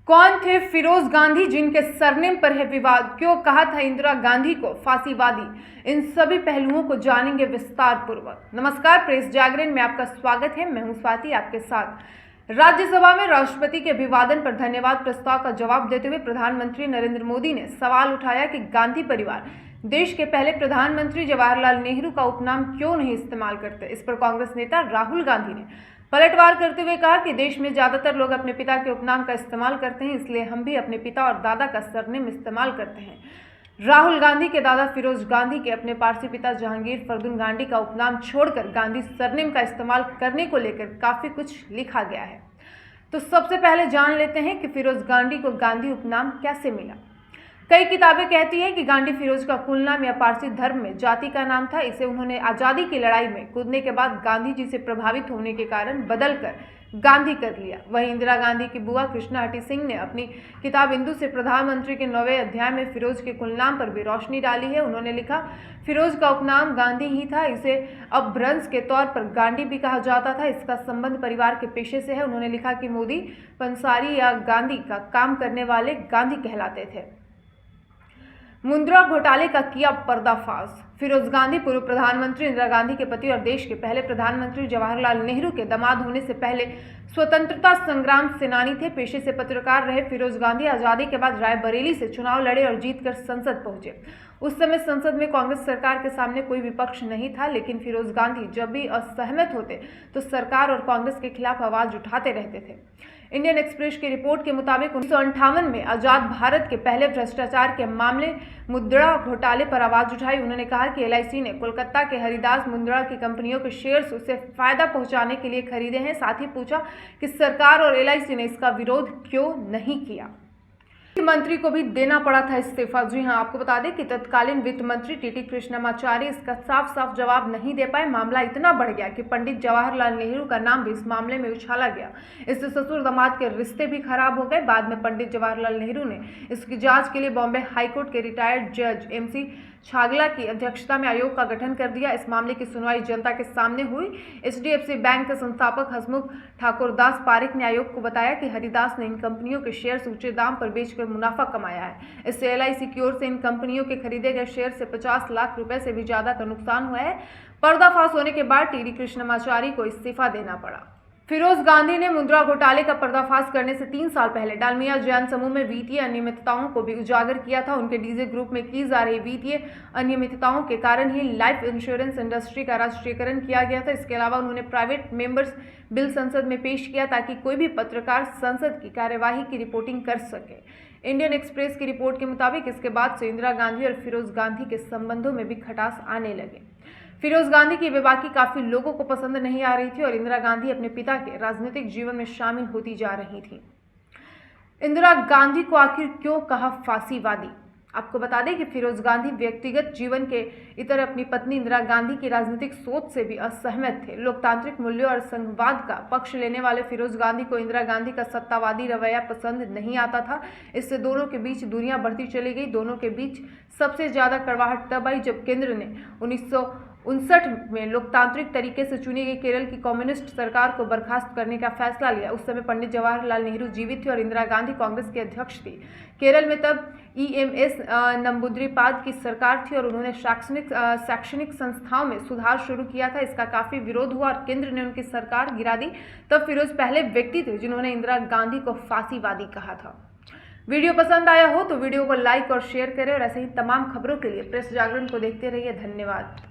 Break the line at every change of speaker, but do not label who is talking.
कौन थे फिरोज गांधी जिनके सरनेम पर है विवाद? क्यों कहा था इंदिरा गांधी को फांसीवादी? इन सभी पहलुओं को जानेंगे विस्तार पूर्वक। नमस्कार, प्रेस जागरण में आपका स्वागत है। मैं हूं स्वाति आपके साथ। राज्यसभा में राष्ट्रपति के अभिवादन पर धन्यवाद प्रस्ताव का जवाब देते हुए प्रधानमंत्री नरेंद्र मोदी ने सवाल उठाया कि गांधी परिवार देश के पहले प्रधानमंत्री जवाहरलाल नेहरू का उपनाम क्यों नहीं इस्तेमाल करते। इस पर कांग्रेस नेता राहुल गांधी ने पलटवार करते हुए कहा कि देश में ज्यादातर लोग अपने पिता के उपनाम का इस्तेमाल करते हैं, इसलिए हम भी अपने पिता और दादा का सरनेम इस्तेमाल करते हैं। राहुल गांधी के दादा फिरोज गांधी के अपने पारसी पिता जहांगीर फर्दुन गांधी का उपनाम छोड़कर गांधी सरनेम का इस्तेमाल करने को लेकर काफी कुछ लिखा गया है। तो सबसे पहले जान लेते हैं कि फिरोज गांधी को गांधी उपनाम कैसे मिला। कई किताबें कहती हैं कि गांधी फिरोज का कुल नाम या पारसी धर्म में जाति का नाम था। इसे उन्होंने आज़ादी की लड़ाई में कूदने के बाद गांधी जी से प्रभावित होने के कारण बदलकर गांधी कर लिया। वहीं इंदिरा गांधी की बुआ कृष्णा हटी सिंह ने अपनी किताब इंदु से प्रधानमंत्री के 9वें अध्याय में फिरोज के कुल नाम पर भी रोशनी डाली है। उन्होंने लिखा, फिरोज का उपनाम गांधी ही था, इसे अपभ्रंश के तौर पर गांधी भी कहा जाता था। इसका संबंध परिवार के पेशे से है। उन्होंने लिखा कि मोदी पंसारी या गांधी का काम करने वाले गांधी कहलाते थे। मुद्रा घोटाले का किया पर्दाफाश। फिरोज गांधी पूर्व प्रधानमंत्री इंदिरा गांधी के पति और देश के पहले प्रधानमंत्री जवाहरलाल नेहरू के दामाद होने से पहले स्वतंत्रता संग्राम सेनानी थे। पेशे से पत्रकार रहे फिरोज गांधी आजादी के बाद रायबरेली से चुनाव लड़े और जीतकर संसद पहुंचे। उस समय संसद में कांग्रेस सरकार के सामने कोई विपक्ष नहीं था, लेकिन फिरोज गांधी जब भी असहमत होते तो सरकार और कांग्रेस के खिलाफ आवाज उठाते रहते थे। इंडियन एक्सप्रेस की रिपोर्ट के मुताबिक 1958 में आजाद भारत के पहले भ्रष्टाचार के मामले मुद्रा घोटाले पर आवाज उठाई। उन्होंने कहा कि एलआईसी ने कोलकाता के हरिदास मुंद्रा की कंपनियों के शेयर्स उसे फायदा पहुंचाने के लिए खरीदे हैं। साथ ही पूछा कि सरकार और एलआईसी ने इसका विरोध क्यों नहीं किया। वित्त मंत्री को भी देना पड़ा था इस्तीफा। जी हां, आपको बता दें कि तत्कालीन वित्त मंत्री टीटी कृष्णमाचारी इसका साफ जवाब नहीं दे पाए। मामला इतना बढ़ गया कि पंडित जवाहरलाल नेहरू का नाम भी इस मामले में उछाला गया। इससे ससुर दामाद के रिश्ते भी खराब हो गए। बाद में पंडित जवाहरलाल नेहरू ने इसकी जांच के लिए बॉम्बे हाईकोर्ट के रिटायर्ड जज एमसी छागला की अध्यक्षता में आयोग का गठन कर दिया। इस मामले की सुनवाई जनता के सामने हुई। एचडीएफसी बैंक के संस्थापक हसमुख ठाकुरदास पारिक ने आयोग को बताया कि हरिदास ने इन कंपनियों के शेयर्स ऊंचे दाम पर बेचकर मुनाफा कमाया है। इससे एलआईसी की ओर से इन कंपनियों के खरीदे गए शेयर से 50 लाख रुपए से भी ज्यादा का नुकसान हुआ है। पर्दाफाश होने के बाद टीडी कृष्णमाचारी को इस्तीफा देना पड़ा। फिरोज गांधी ने मुद्रा घोटाले का पर्दाफाश करने से 3 साल पहले डालमिया जैन समूह में वित्तीय अनियमितताओं को भी उजागर किया था। उनके डीजे ग्रुप में की जा रही वित्तीय अनियमितताओं के कारण ही लाइफ इंश्योरेंस इंडस्ट्री का राष्ट्रीयकरण किया गया था। इसके अलावा उन्होंने प्राइवेट मेंबर्स बिल संसद में पेश किया ताकि कोई भी पत्रकार संसद की कार्यवाही की रिपोर्टिंग कर सके। इंडियन एक्सप्रेस की रिपोर्ट के मुताबिक इसके बाद से इंदिरा गांधी और फिरोज गांधी के संबंधों में भी खटास आने लगे। फिरोज गांधी की बेबाकी काफी लोगों को पसंद नहीं आ रही थी और इंदिरा गांधी अपने पिता के राजनीतिक जीवन में शामिल होती जा रही थी। इंदिरा गांधी को आखिर क्यों कहा फांसीवादी? आपको बता दें कि फिरोज गांधी व्यक्तिगत जीवन के इतर अपनी पत्नी इंदिरा गांधी की राजनीतिक सोच से भी असहमत थे। लोकतांत्रिक मूल्यों और संघवाद का पक्ष लेने वाले फिरोज गांधी को इंदिरा गांधी का सत्तावादी रवैया पसंद नहीं आता था। इससे दोनों के बीच दूरियां बढ़ती चली गई। दोनों के बीच सबसे ज्यादा कड़वाहट तब आई जब केंद्र ने 1959 में लोकतांत्रिक तरीके से चुनी गई केरल की कम्युनिस्ट सरकार को बर्खास्त करने का फैसला लिया। उस समय पंडित जवाहरलाल नेहरू जीवित थे और इंदिरा गांधी कांग्रेस के अध्यक्ष थी। केरल में तब ईएमएस नंबूद्रिपाद की सरकार थी और उन्होंने शैक्षणिक संस्थाओं में सुधार शुरू किया था। इसका काफी विरोध हुआ और केंद्र ने उनकी सरकार गिरा दी। तब फिरोज पहले व्यक्ति थे जिन्होंने इंदिरा गांधी को फांसीवादी कहा था। वीडियो पसंद आया हो तो वीडियो को लाइक और शेयर करें और ऐसे ही तमाम खबरों के लिए प्रेस जागरण को देखते रहिए। धन्यवाद।